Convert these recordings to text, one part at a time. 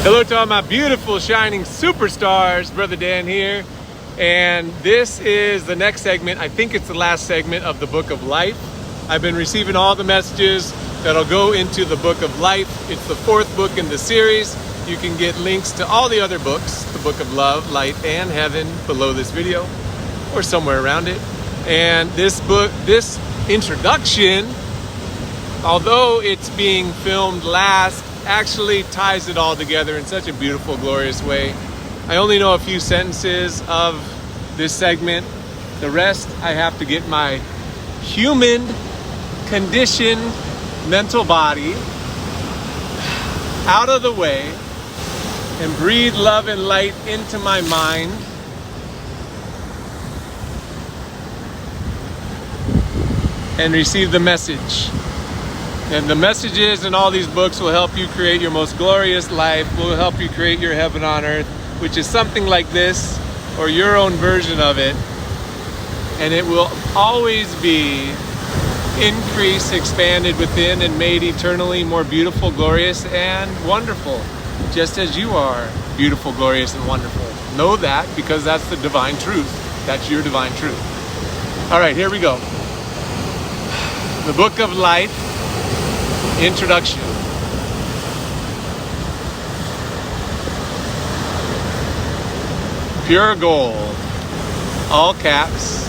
Hello to all my beautiful, shining superstars. Brother Dan here. And this is the next segment. I think it's the last segment of the Book of Life. I've been receiving all the messages that'll go into the Book of Life. It's the fourth book in the series. You can get links to all the other books, the Book of Love, Light, and Heaven, below this video or somewhere around it. And this book, this introduction, although it's being filmed last, actually ties it all together in such a beautiful, glorious way. I only know a few sentences of this segment. The rest, I have to get my human, conditioned, mental body out of the way and breathe love and light into my mind. And receive the message. And the messages in all these books will help you create your most glorious life, will help you create your heaven on earth, which is something like this, or your own version of it. And it will always be increased, expanded within, and made eternally more beautiful, glorious, and wonderful, just as you are beautiful, glorious, and wonderful. Know that, because that's the divine truth. That's your divine truth. All right, here we go. The Book of Life. Introduction. Pure gold, all caps,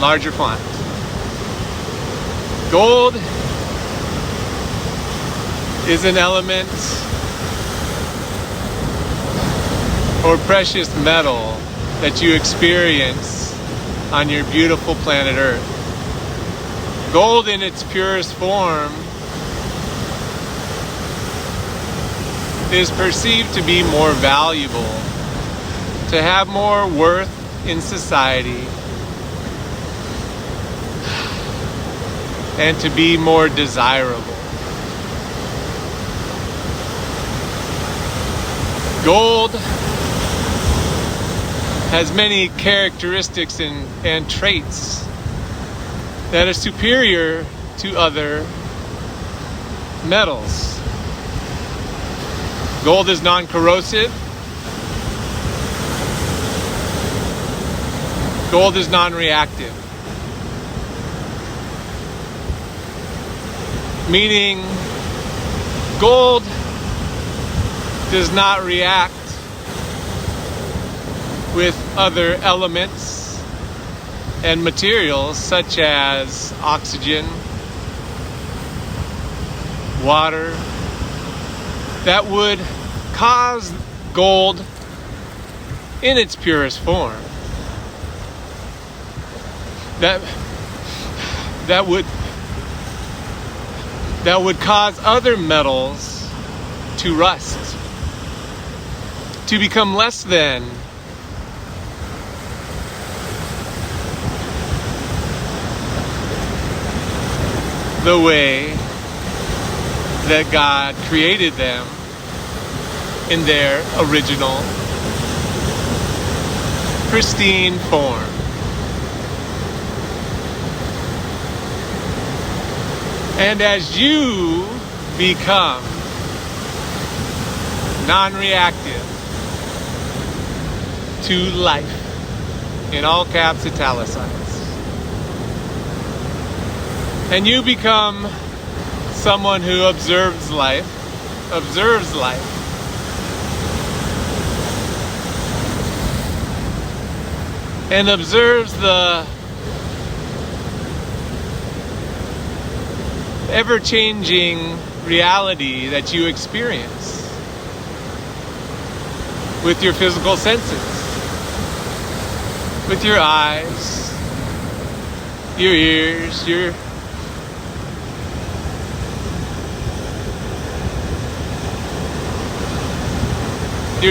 larger font. Gold is an element or precious metal that you experience on your beautiful planet Earth. Gold in its purest form is perceived to be more valuable, to have more worth in society, and to be more desirable. Gold has many characteristics and traits that are superior to other metals. Gold is non-corrosive. Gold is non-reactive. Meaning, gold does not react with other elements and materials such as oxygen, water, that would cause gold in its purest form. That would cause other metals to rust, to become less than the way that God created them in their original pristine form. And as you become non-reactive to life, in all caps italicized, and you become someone who observes life, and observes the ever-changing reality that you experience with your physical senses, with your eyes, your ears, your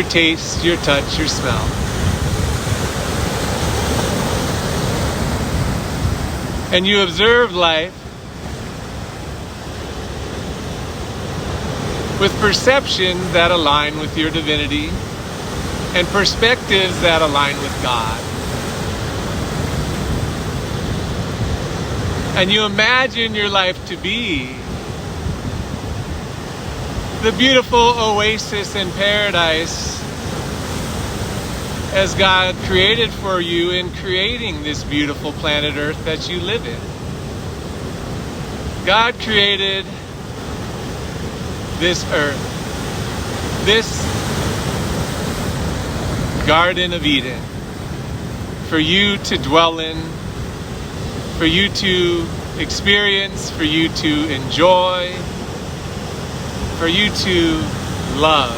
taste, your touch, your smell. And you observe life with perceptions that align with your divinity and perspectives that align with God. And you imagine your life to be the beautiful oasis in paradise as God created for you in creating this beautiful planet Earth that you live in. God created this earth, this Garden of Eden, for you to dwell in, for you to experience, for you to enjoy, for you to love,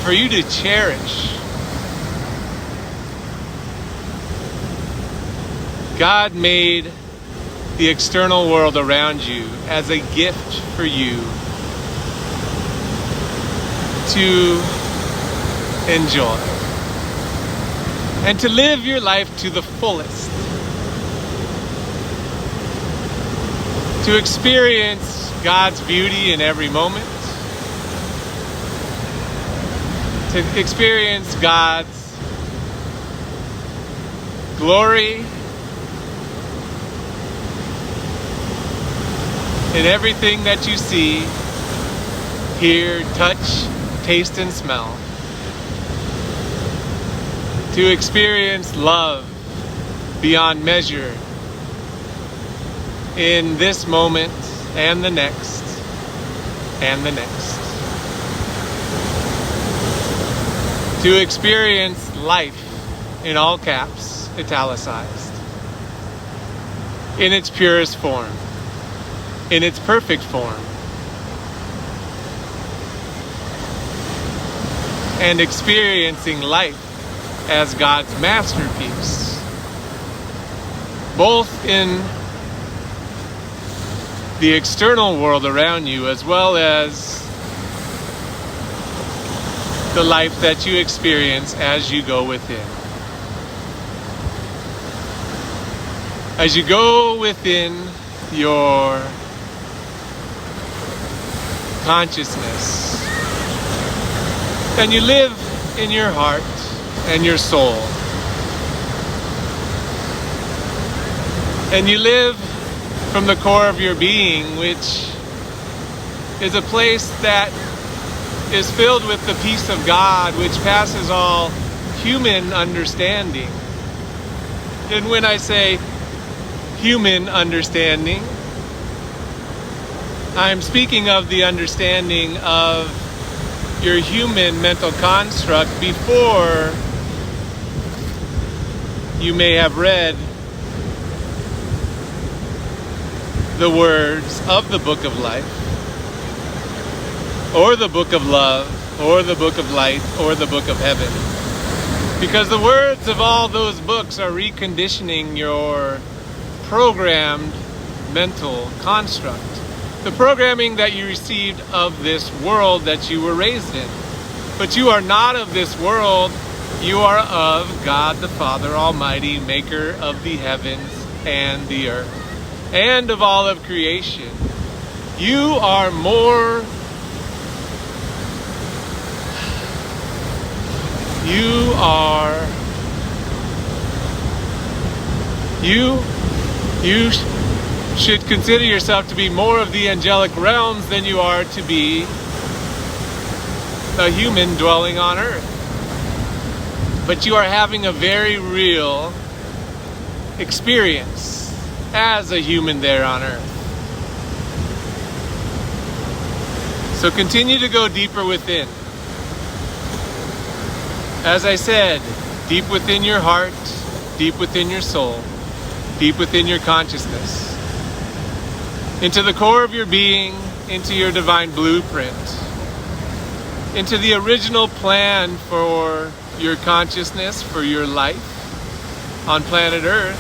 for you to cherish. God made the external world around you as a gift for you to enjoy and to live your life to the fullest, to experience God's beauty in every moment, to experience God's glory in everything that you see, hear, touch, taste, and smell. To experience love beyond measure in this moment and the next and the next. To experience life in all caps, italicized, in its purest form, in its perfect form, and experiencing life as God's masterpiece, both in the external world around you as well as the life that you experience as you go within. As you go within your consciousness, and you live in your heart and your soul, and you live from the core of your being, which is a place that is filled with the peace of God, which passes all human understanding. And when I say human understanding, I'm speaking of the understanding of your human mental construct before you may have read the words of the book of life, or the book of love, or the book of light, or the book of heaven. Because the words of all those books are reconditioning your programmed mental construct. The programming that you received of this world that you were raised in. But you are not of this world. You are of God the Father Almighty, maker of the heavens and the earth, and of all of creation. You are more. You should consider yourself to be more of the angelic realms than you are to be a human dwelling on earth. But you are having a very real experience as a human there on earth. So continue to go deeper within. As I said, deep within your heart, deep within your soul, deep within your consciousness, into the core of your being, into your divine blueprint, into the original plan for your consciousness, for your life on planet Earth,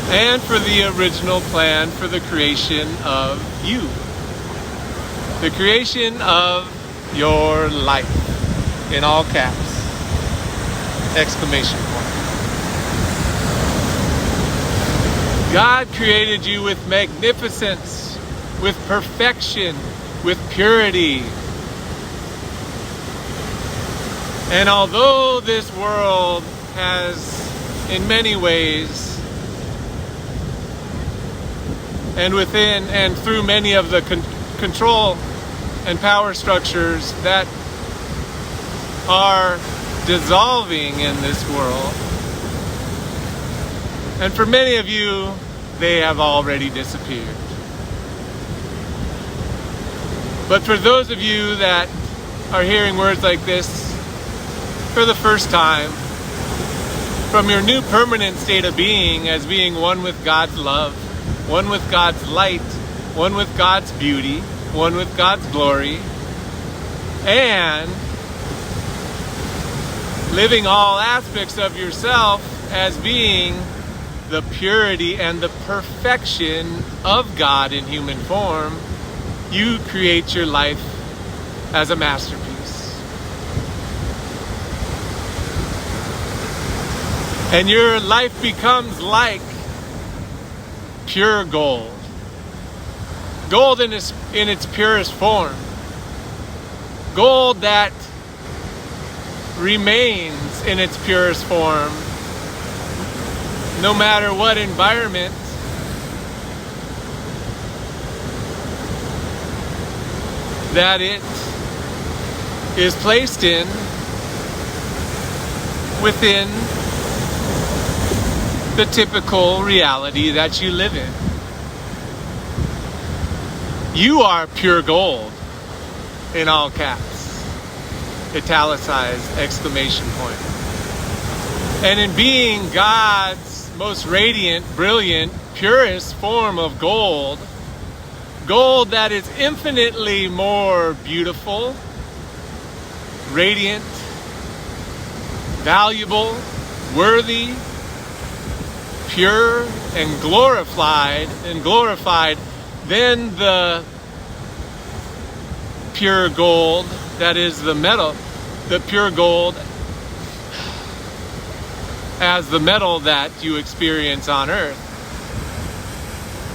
and for the original plan for the creation of you, the creation of your life, in all caps, exclamation point. God created you with magnificence, with perfection, with purity. And although this world has, in many ways, and within and through many of the control and power structures that are dissolving in this world. And for many of you, they have already disappeared. But for those of you that are hearing words like this for the first time, from your new permanent state of being as being one with God's love, one with God's light, one with God's beauty, one with God's glory, and living all aspects of yourself as being the purity and the perfection of God in human form, you create your life as a masterpiece. And your life becomes like pure gold. Gold in its purest form. Gold that remains in its purest form no matter what environment that it is placed in within the typical reality that you live in. You are pure gold, in all caps, italicized exclamation point. And in being God's most radiant, brilliant, purest form of gold, gold that is infinitely more beautiful, radiant, valuable, worthy, pure, and glorified than the pure gold that is the metal, the pure gold as the metal that you experience on earth.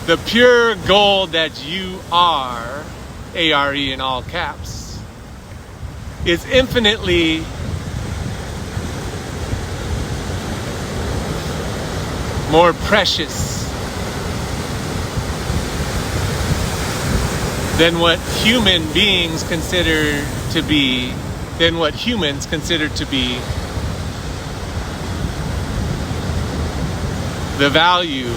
The pure gold that you are, A-R-E in all caps, is infinitely more precious than what human beings consider to be, than what humans consider to be the value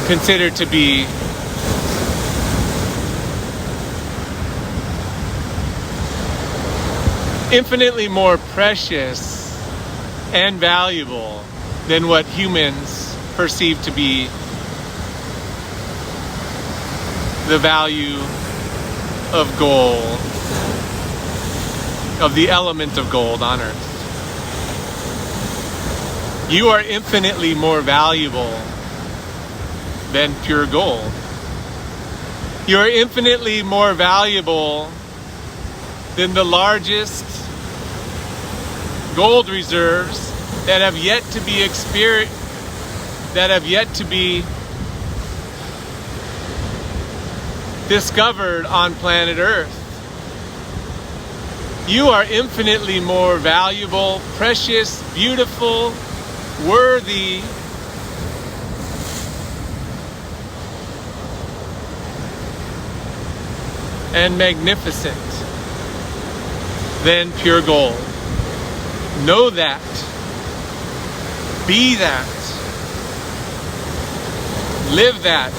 considered to be infinitely more precious and valuable than what humans perceive to be the value of gold, of the element of gold on earth. You are infinitely more valuable than pure gold. You are infinitely more valuable than the largest gold reserves that have yet to be discovered on planet Earth. You are infinitely more valuable, precious, beautiful, worthy, and magnificent than pure gold. Know that. Be that. Live that.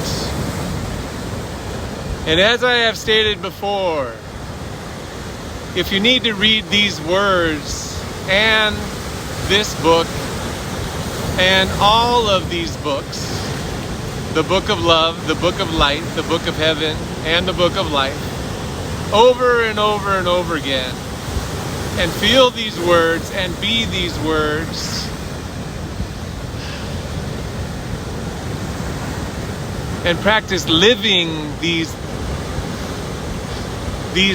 And as I have stated before, if you need to read these words and this book and all of these books, the book of love, the book of light, the book of heaven, and the book of life, over and over and over again, and feel these words and be these words, and practice living these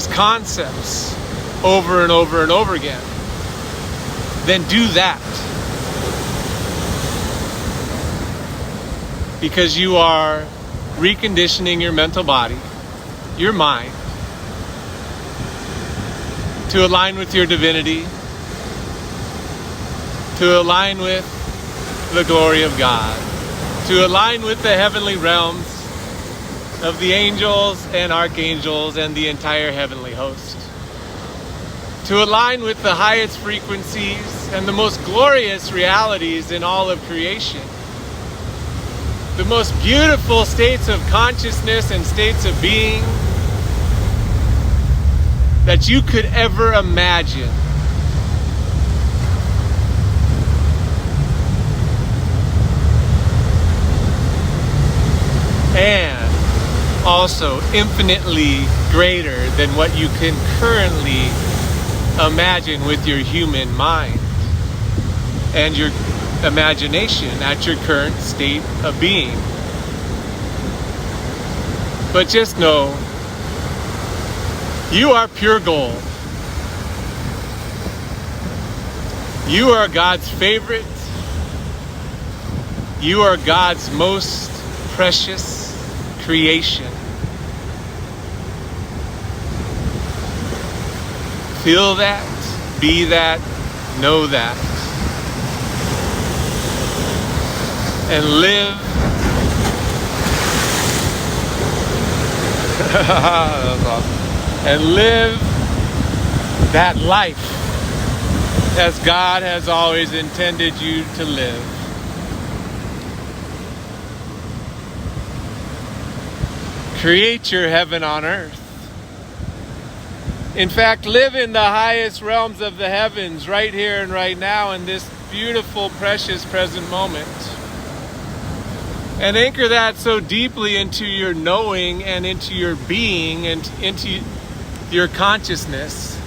concepts over and over and over again, then do that. Because you are reconditioning your mental body, your mind, to align with your divinity, to align with the glory of God, to align with the heavenly realms, of the angels and archangels and the entire heavenly host. To align with the highest frequencies and the most glorious realities in all of creation. The most beautiful states of consciousness and states of being that you could ever imagine. And also infinitely greater than what you can currently imagine with your human mind and your imagination at your current state of being. But just know, you are pure gold. You are God's favorite. You are God's most precious creation. Feel that, be that, know that. And live. That's awesome. And live that life as God has always intended you to live. Create your heaven on earth. In fact, live in the highest realms of the heavens right here and right now in this beautiful, precious present moment. And anchor that so deeply into your knowing and into your being and into your consciousness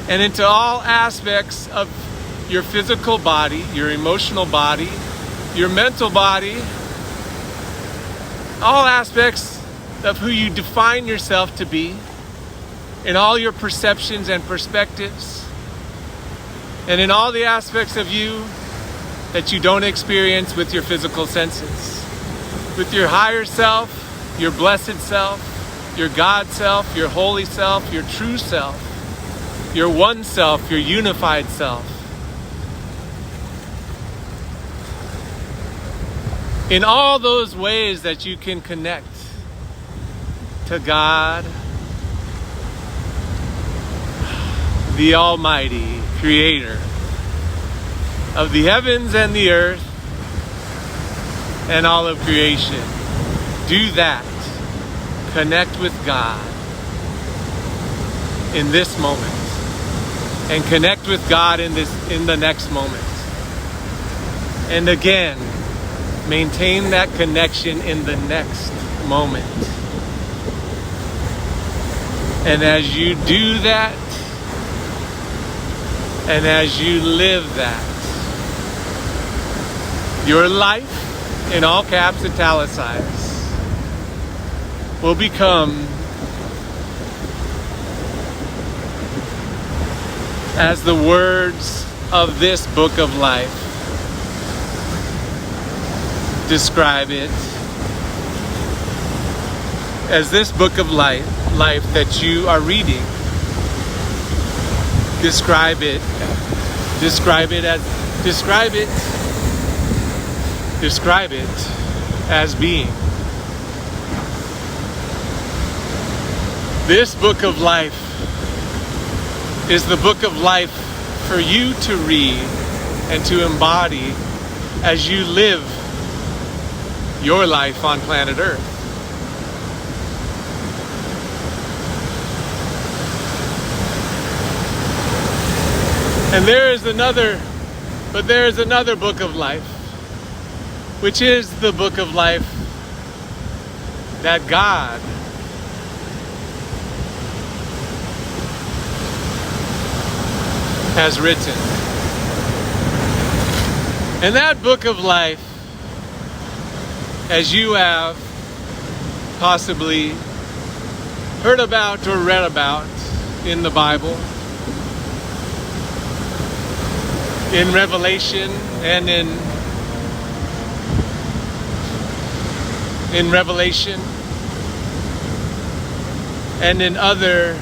and into all aspects of your physical body, your emotional body, your mental body, all aspects of who you define yourself to be, in all your perceptions and perspectives, and in all the aspects of you that you don't experience with your physical senses. With your higher self, your blessed self, your God self, your holy self, your true self, your one self, your unified self. In all those ways that you can connect to God, the Almighty Creator of the heavens and the earth and all of creation. Do that. Connect with God in this moment, and connect with God in the next moment. And again, maintain that connection in the next moment. And as you do that, and as you live that, your life, in all caps italicized, will become as the words of this book of life describe it, as this book of life that you are reading, describe it as being. This book of life is the book of life for you to read and to embody as you live your life on planet Earth. And there is another book of life, which is the book of life that God has written. And that book of life, as you have possibly heard about or read about in the Bible, in Revelation and in Revelation and in other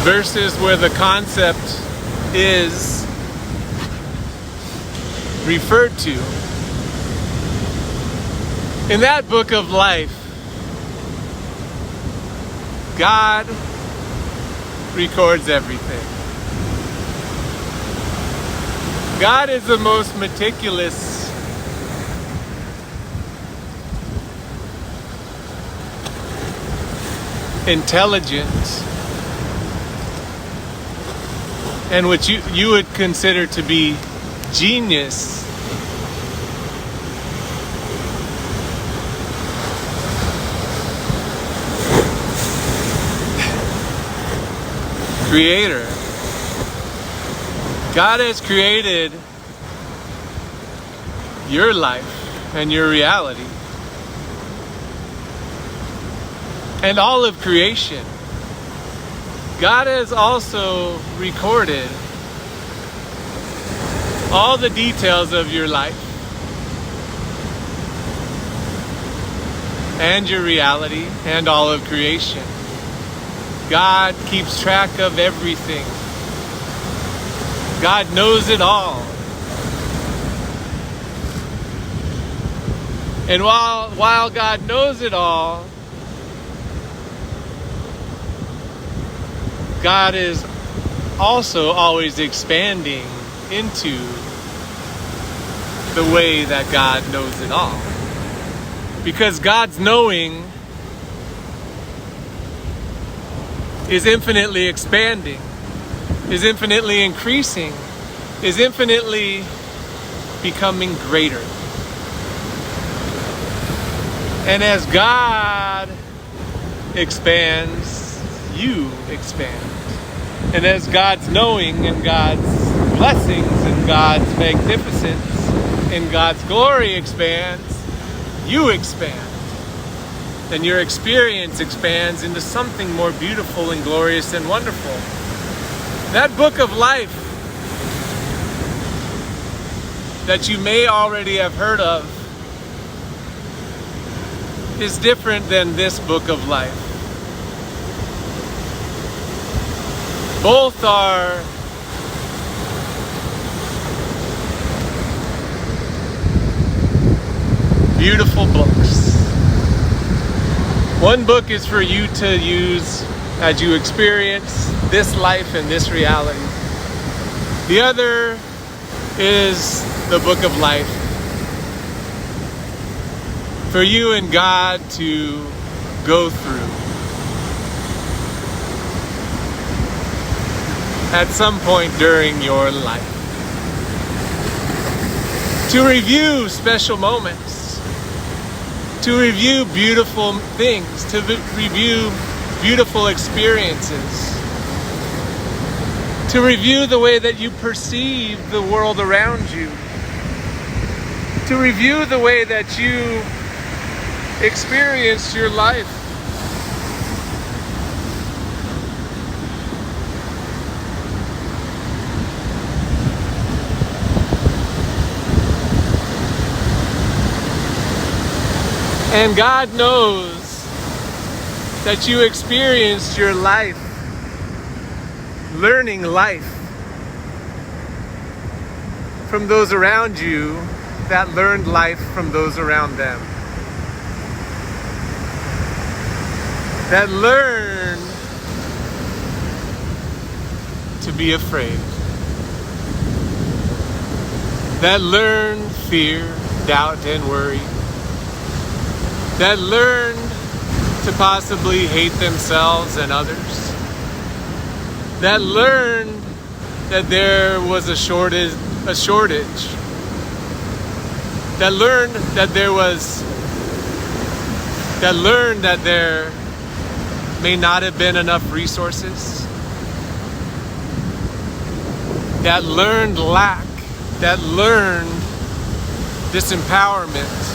verses where the concept is referred to. In that book of life, God records everything. God is the most meticulous intelligent, and what you would consider to be genius creator. God has created your life and your reality and all of creation. God has also recorded all the details of your life and your reality and all of creation. God keeps track of everything. God knows it all. And while God knows it all, God is also always expanding into the way that God knows it all. Because God's knowing is infinitely expanding, is infinitely increasing, is infinitely becoming greater. And as God expands, you expand. And as God's knowing and God's blessings and God's magnificence and God's glory expands, you expand. And your experience expands into something more beautiful and glorious and wonderful. That book of life that you may already have heard of is different than this book of life. Both are beautiful books. One book is for you to use as you experience this life and this reality. The other is the book of life for you and God to go through at some point during your life. To review special moments, to review beautiful things, to review beautiful experiences, to review the way that you perceive the world around you, to review the way that you experience your life. And God knows that you experienced your life, learning life from those around you that learned life from those around them. That learned to be afraid. That learned fear, doubt, and worry. That learned to possibly hate themselves and others. That learned that there was a shortage. That learned that there may not have been enough resources. That learned lack. That learned disempowerment.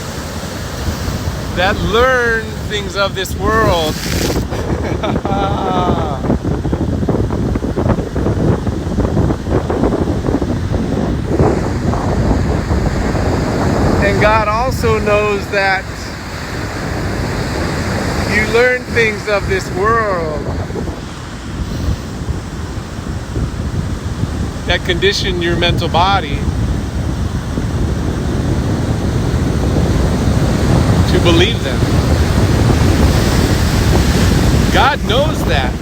That learned things of this world. And God also knows that you learn things of this world that condition your mental body believe them. God knows that.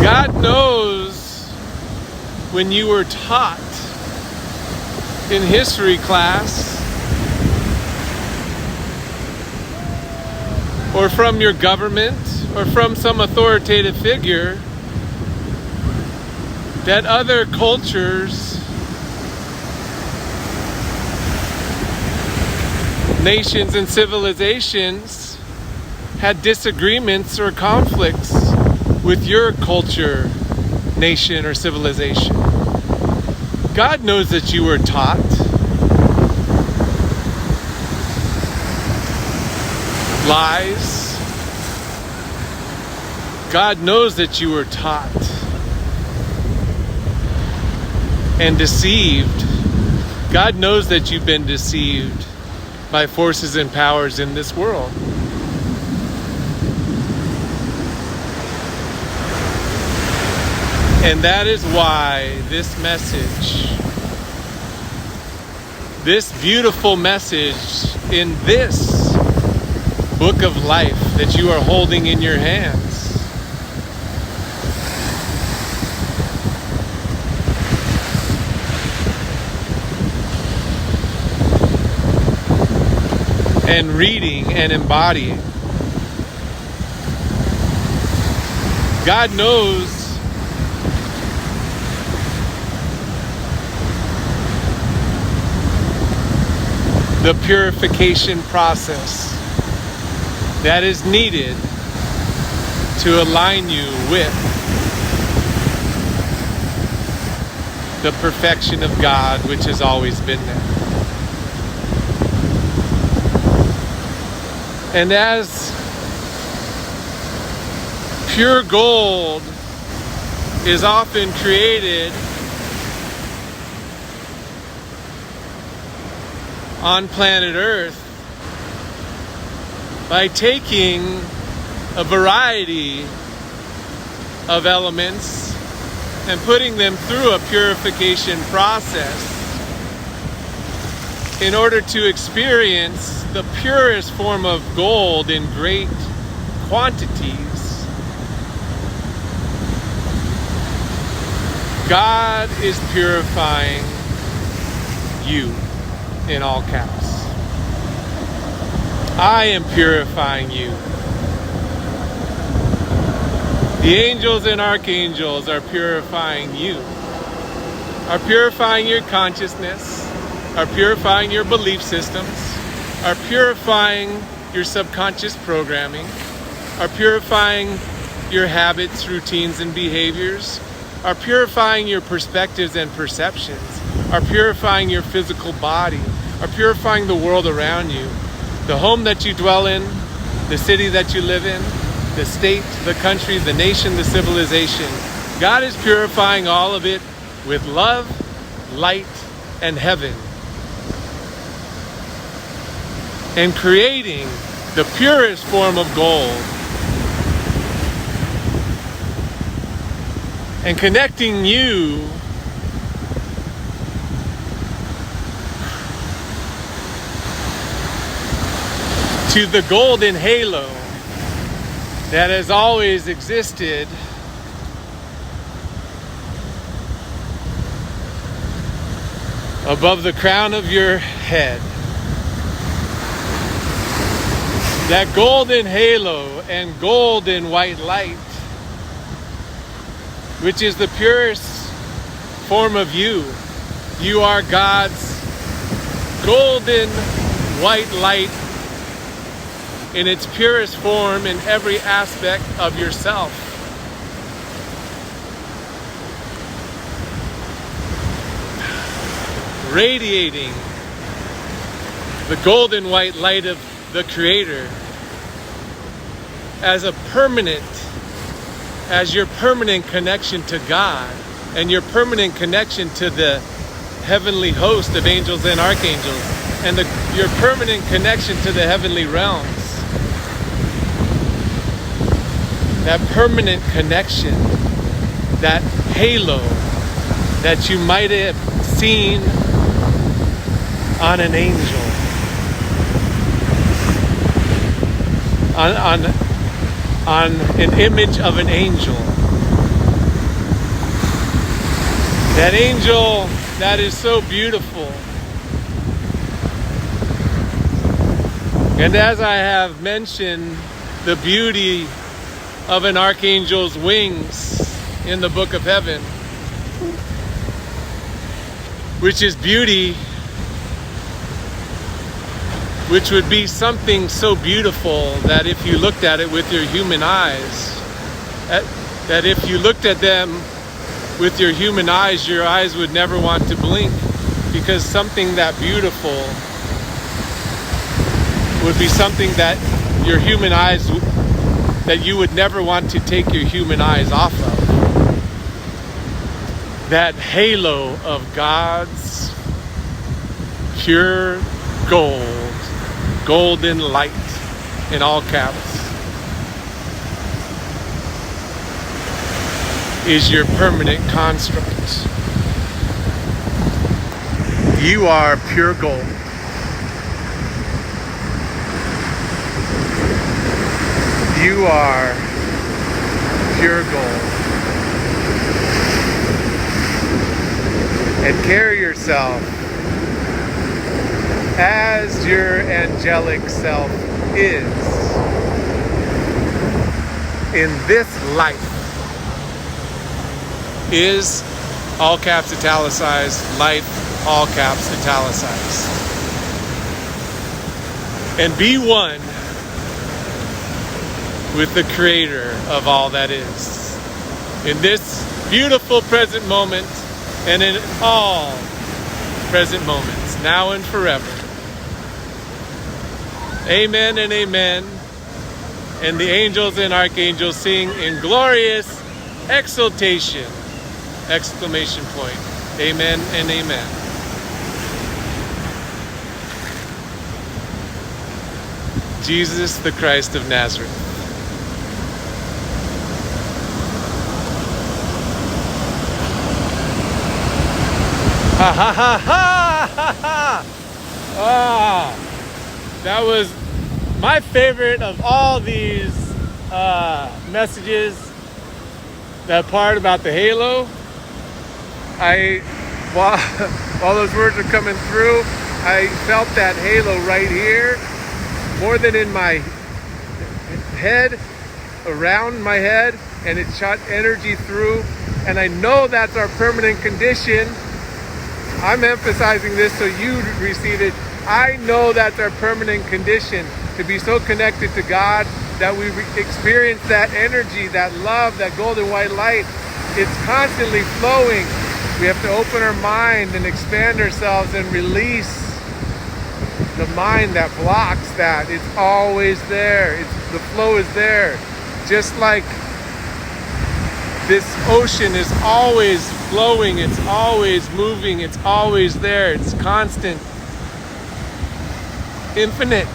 God knows when you were taught in history class or from your government or from some authoritative figure that other cultures, nations and civilizations had disagreements or conflicts with your culture, nation, or civilization. God knows that you were taught. Lies. God knows that you were taught and deceived. God knows that you've been deceived by forces and powers in this world. And that is why this message, this beautiful message in this book of life that you are holding in your hands, and reading and embodying. God knows the purification process that is needed to align you with the perfection of God, which has always been there. And as pure gold is often created on planet Earth by taking a variety of elements and putting them through a purification process in order to experience the purest form of gold in great quantities. God is purifying you, in all caps. I am purifying you. The angels and archangels are purifying you, are purifying your consciousness, are purifying your belief systems, are purifying your subconscious programming, are purifying your habits, routines, and behaviors, are purifying your perspectives and perceptions, are purifying your physical body, are purifying the world around you, the home that you dwell in, the city that you live in, the state, the country, the nation, the civilization. God is purifying all of it with love, light, and heaven, and creating the purest form of gold, and connecting you to the golden halo that has always existed above the crown of your head. That golden halo and golden white light, which is the purest form of you. You are God's golden white light in its purest form in every aspect of yourself. Radiating the golden white light of the Creator as your permanent connection to God and your permanent connection to the heavenly host of angels and archangels and your permanent connection to the heavenly realms. That permanent connection, that halo that you might have seen on an angel, on an image of an angel. That angel that is so beautiful. And as I have mentioned, the beauty of an archangel's wings in the book of heaven, which is beauty, which would be something so beautiful that if you looked at it with your human eyes, that if you looked at them with your human eyes, your eyes would never want to blink, because something that beautiful would be something that your human eyes, that you would never want to take your human eyes off of. That halo of God's pure gold, golden light in all caps, is your permanent construct. You are pure gold. You are pure gold. And carry yourself as your angelic self is in this life. Is, all caps italicized, life, all caps italicized. And be one with the creator of all that is. In this beautiful present moment, and in all present moments, now and forever. Amen and amen. And the angels and archangels sing in glorious exultation! Exclamation point. Amen and amen. Jesus the Christ of Nazareth. Ha ha ha ha ha ha! Ah, that was my favorite of all these messages. That part about the halo. While those words are coming through, I felt that halo right here, more than in my head, around my head, and it shot energy through. And I know that's our permanent condition. I'm emphasizing this so you receive it. I know that's our permanent condition, to be so connected to God that we experience that energy, that love, that golden white light. It's constantly flowing. We have to open our mind and expand ourselves and release the mind that blocks that. It's always there. The flow is there. Just like this ocean is always flowing, it's always moving, it's always there, it's constant, infinite.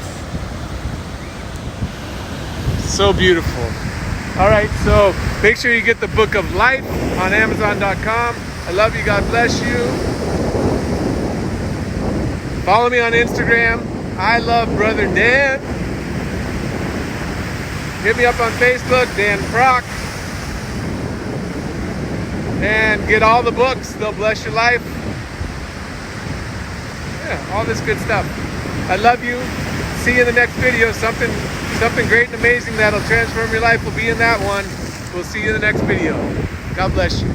So beautiful. All right, so make sure you get the Book of Life on Amazon.com. I love you. God bless you. Follow me on Instagram. I love Brother Dan. Hit me up on Facebook, Dan Prok. And get all the books. They'll bless your life. Yeah, all this good stuff. I love you. See you in the next video. Something great and amazing that'll transform your life will be in that one. We'll see you in the next video. God bless you.